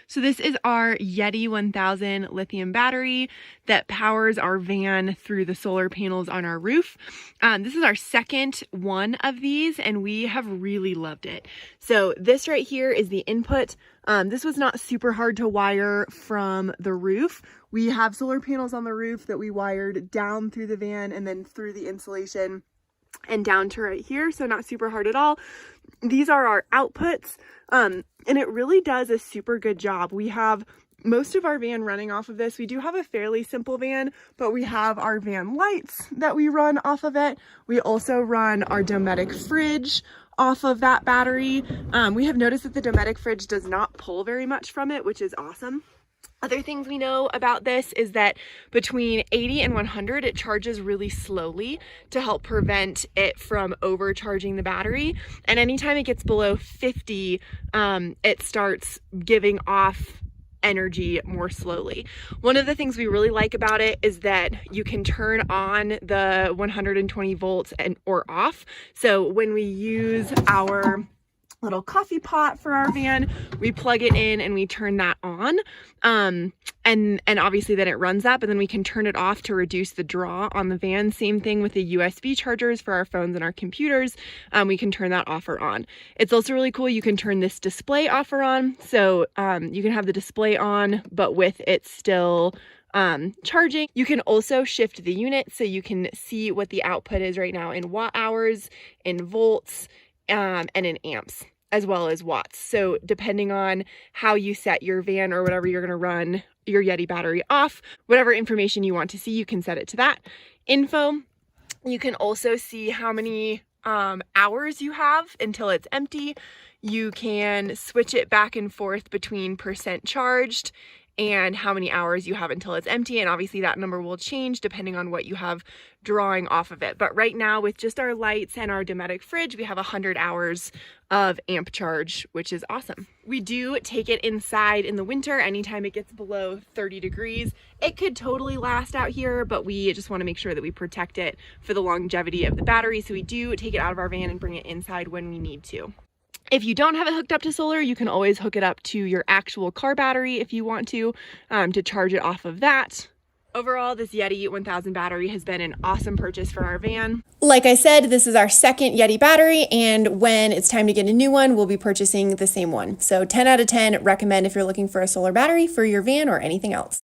So this is our Yeti 1000 lithium battery that powers our van through the solar panels on our roof. This is our second one of these, and we have really loved it. So this right here is the input. This was not super hard to wire from the roof. We have solar panels on the roof that we wired down through the van and then through the insulation and down to right here, so not super hard at all. These are our outputs, and it really does a super good job. We have most of our van running off of this. We do have a fairly simple van, but we have our van lights that we run off of it. We also run our Dometic fridge off of that battery. We have noticed that the Dometic fridge does not pull very much from it, which is awesome. Other things we know about this is that between 80 and 100, it charges really slowly to help prevent it from overcharging the battery. And anytime it gets below 50, it starts giving off energy more slowly. One of the things we really like about it is that you can turn on the 120 volts or off. So when we use our little coffee pot for our van, we plug it in and we turn that on, and obviously then it runs that, but then we can turn it off to reduce the draw on the van. Same thing with the USB chargers for our phones and our computers. We can turn that off or on. It's also really cool, you can turn this display off or on, so you can have the display on but with it still charging. You can also shift the unit so you can see what the output is right now in watt hours, in volts, and in amps, as well as watts. So depending on how you set your van or whatever you're going to run your Yeti battery off, whatever information you want to see, you can set it to that info. You can also see how many hours you have until it's empty. You can switch it back and forth between percent charged and how many hours you have until it's empty, and obviously that number will change depending on what you have drawing off of it. But right now, with just our lights and our Dometic fridge, we have 100 hours of amp charge, which is awesome. We do take it inside in the winter anytime it gets below 30 degrees. It could totally last out here, but we just want to make sure that we protect it for the longevity of the battery, so we do take it out of our van and bring it inside when we need to. If you don't have it hooked up to solar, you can always hook it up to your actual car battery if you want to charge it off of that. Overall, this Yeti 1000 battery has been an awesome purchase for our van. Like I said, this is our second Yeti battery, and when it's time to get a new one, we'll be purchasing the same one. So 10 out of 10 recommend if you're looking for a solar battery for your van or anything else.